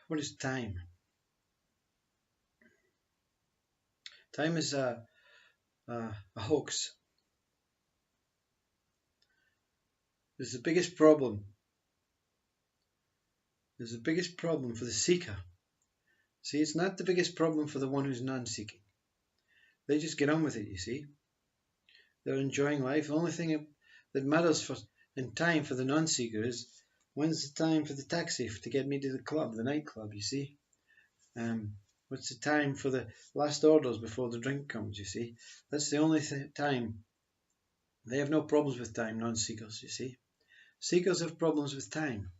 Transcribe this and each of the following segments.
What is time? Time is a hoax. It's the biggest problem. It's the biggest problem for the seeker. See, it's not the biggest problem for the one who's non-seeking. They just get on with it, you see. They're enjoying life. The only thing that matters in time for the non-seeker is when's the time for the taxi to get me to the club, the nightclub, you see. What's the time for the last orders before the drink comes, you see. That's the only time. They have no problems with time, non-seekers, you see. Seekers have problems with time.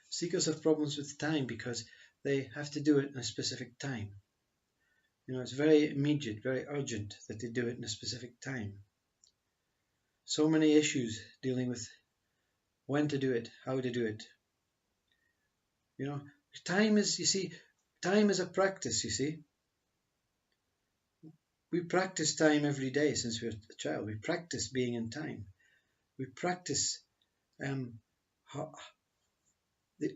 Seekers have problems with time because they have to do it in a specific time. You know, it's very immediate, very urgent that they do it in a specific time. So many issues dealing with when to do it, how to do it. You know, time is, you see, time is a practice, you see. We practice time every day since we're a child. We practice being in time. We practice the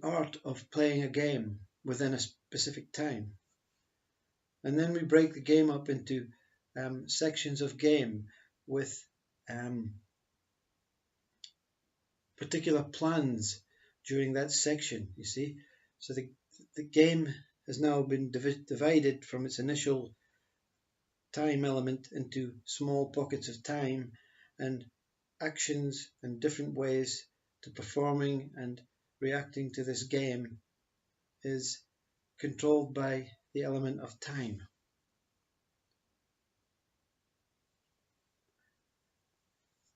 art of playing a game within a specific time. And then we break the game up into sections of game with particular plans during that section, you see. So the game has now been divided from its initial time element into small pockets of time and actions and different ways to performing and reacting to this game is controlled by the element of time.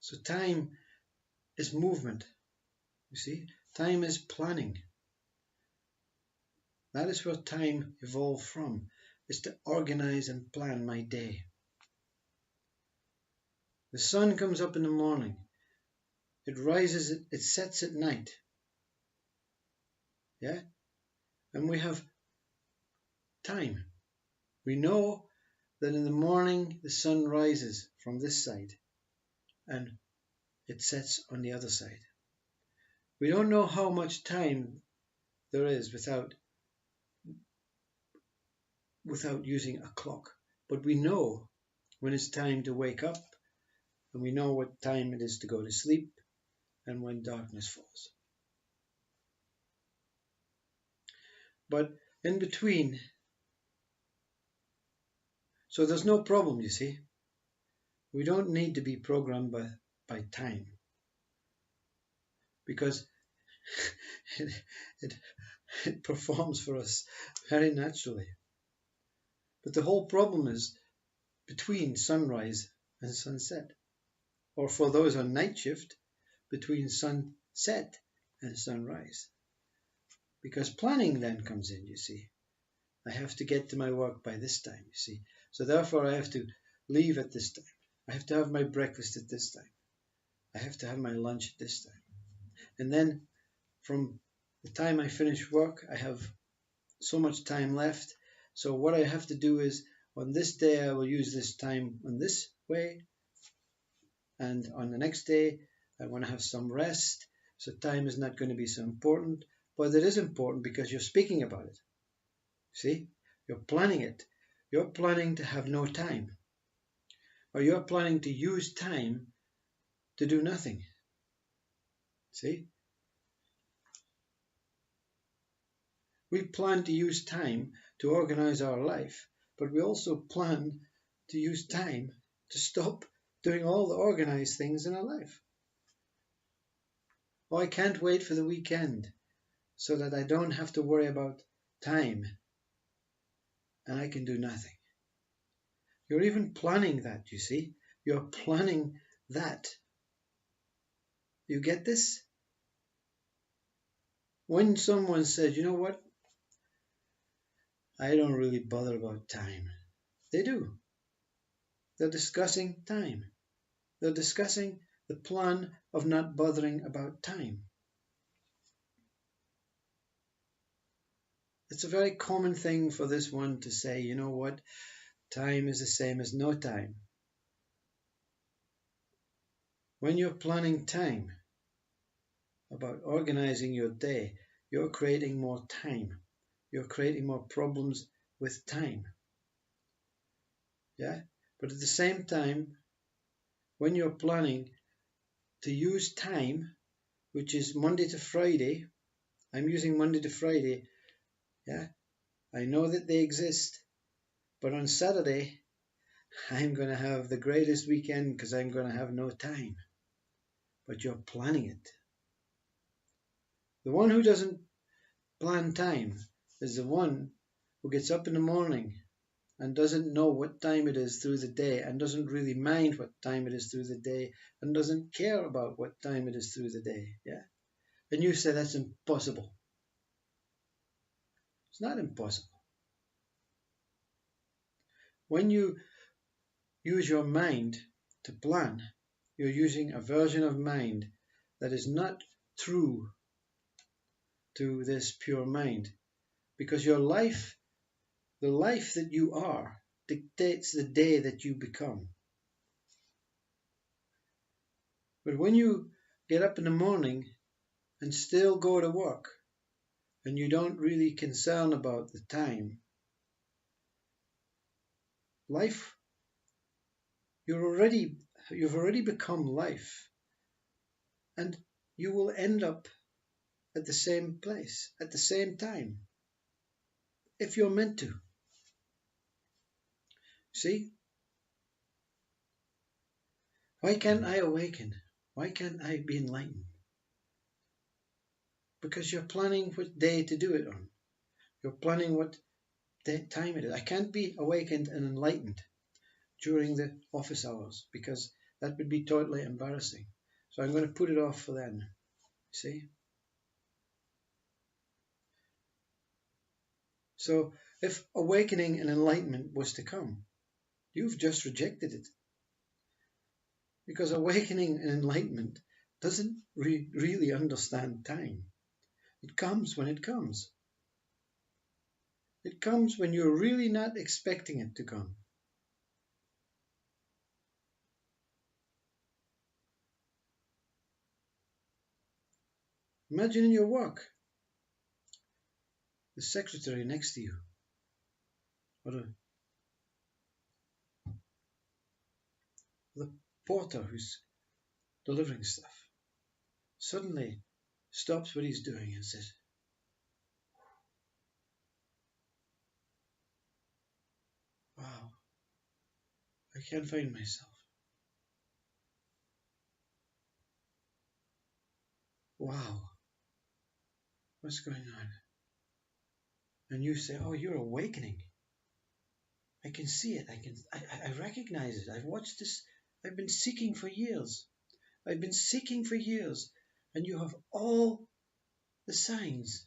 So time is movement, you see. Time is planning. That is where time evolved from, is to organize and plan my day. The sun comes up in the morning. It rises, it sets at night. Yeah? And we have time. We know that in the morning the sun rises from this side and it sets on the other side. We don't know how much time there is without using a clock, but we know when it's time to wake up, and we know what time it is to go to sleep, and when darkness falls. But in between, so there's no problem, you see. We don't need to be programmed by time, because it performs for us very naturally. But the whole problem is between sunrise and sunset, or for those on night shift, between sunset and sunrise. Because planning then comes in, you see. I have to get to my work by this time, you see. So therefore I have to leave at this time. I have to have my breakfast at this time. I have to have my lunch at this time. And then from the time I finish work, I have so much time left. So what I have to do is, on this day I will use this time in this way, and on the next day I want to have some rest. So time is not going to be so important, but it is important because you're speaking about it. See, you're planning it. You're planning to have no time, or you're planning to use time to do nothing. See, we plan to use time to organize our life, but we also plan to use time to stop doing all the organized things in our life. Oh, I can't wait for the weekend so that I don't have to worry about time and I can do nothing. You're even planning that, you see. You're planning that. You get this? When someone says, you know what? I don't really bother about time. They do. They're discussing time. They're discussing the plan of not bothering about time. It's a very common thing for this one to say, you know what? Time is the same as no time. When you're planning time about organizing your day, you're creating more time. You're creating more problems with time. Yeah? But at the same time, when you're planning to use time, which is Monday to Friday, I'm using Monday to Friday, yeah? I know that they exist, but on Saturday, I'm going to have the greatest weekend because I'm going to have no time. But you're planning it. The one who doesn't plan time is the one who gets up in the morning and doesn't know what time it is through the day and doesn't really mind what time it is through the day and doesn't care about what time it is through the day. Yeah? And you say that's impossible. It's not impossible. When you use your mind to plan, you're using a version of mind that is not true to this pure mind. Because your life, the life that you are, dictates the day that you become. But when you get up in the morning and still go to work and you don't really concern about the time, life, you've already become life, and you will end up at the same place at the same time if you're meant to. See? Why can't I awaken? Why can't I be enlightened? Because you're planning what day to do it on. You're planning what time it is. I can't be awakened and enlightened during the office hours because that would be totally embarrassing. So I'm going to put it off for then. See? So if awakening and enlightenment was to come, you've just rejected it. Because awakening and enlightenment doesn't really understand time. It comes when it comes. It comes when you're really not expecting it to come. Imagine in your work, the secretary next to you, or the porter who's delivering stuff, suddenly stops what he's doing and says, "Wow, I can't find myself. Wow, what's going on?" And you say, "Oh, you're awakening. I can see it. I recognize it. I've watched this. I've been seeking for years. I've been seeking for years, and you have all the signs.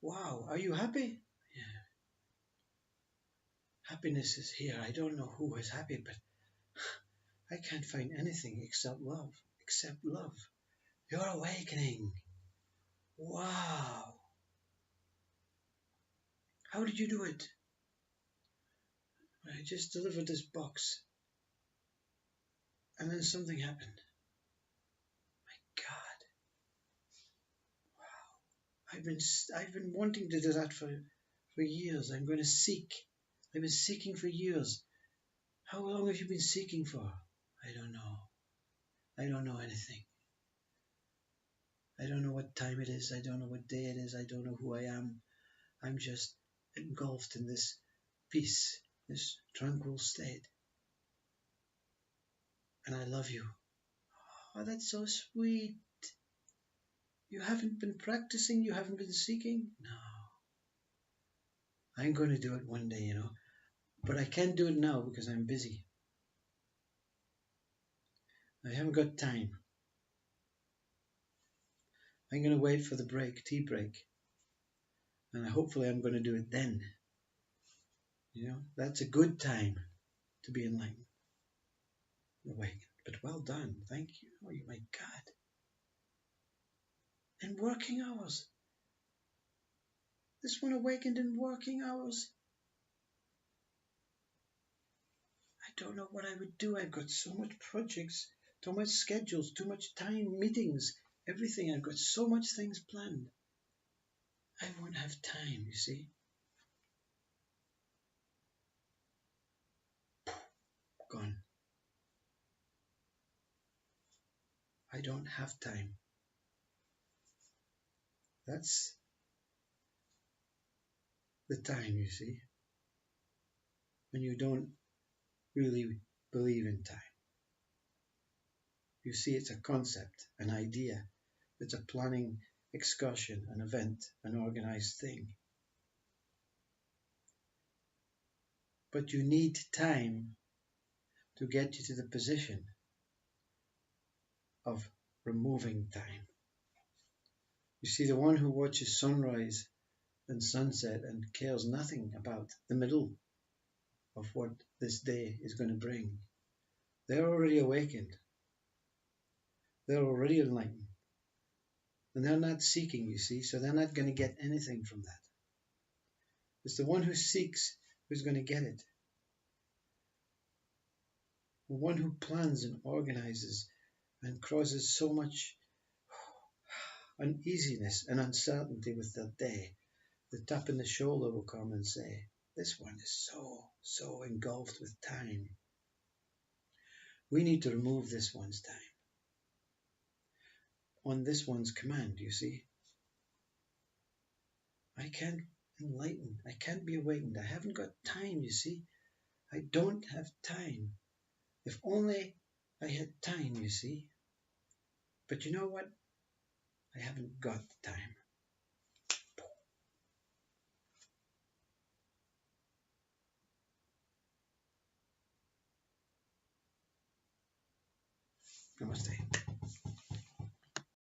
Wow, are you happy?" Yeah. Happiness is here. I don't know who is happy, but I can't find anything except love. Except love. You're awakening. Wow. How did you do it? I just delivered this box, and then something happened. My God. Wow. I've been wanting to do that for years. I'm going to seek. I've been seeking for years. How long have you been seeking for? I don't know. I don't know anything. I don't know what time it is. I don't know what day it is. I don't know who I am. I'm just engulfed in this peace, this tranquil state. And I love you. Oh, that's so sweet. You haven't been practicing? You haven't been seeking? No. I'm going to do it one day, But I can't do it now because I'm busy. I haven't got time. I'm going to wait for the break, tea break. And hopefully I'm going to do it then. That's a good time to be enlightened, awakened. But well done. Thank you. Oh, my God. In working hours. This one awakened in working hours. I don't know what I would do. I've got so much projects, too much schedules, too much time, meetings everything. I've got so much things planned. I won't have time, you see. Gone. I don't have time. That's the time, you see, when you don't really believe in time. You see, it's a concept, an idea. It's a planning excursion, an event, an organized thing. But you need time to get you to the position of removing time. You see, the one who watches sunrise and sunset and cares nothing about the middle of what this day is going to bring, they're already awakened. They're already enlightened. And they're not seeking, you see, so they're not going to get anything from that. It's the one who seeks who's going to get it. The one who plans and organizes and causes so much uneasiness and uncertainty with their day. The tap in the shoulder will come and say, this one is so engulfed with time. We need to remove this one's time. On this one's command, you see. I can't enlighten. I can't be awakened. I haven't got time, you see. I don't have time. If only I had time, you see. But you know what? I haven't got the time. Namaste.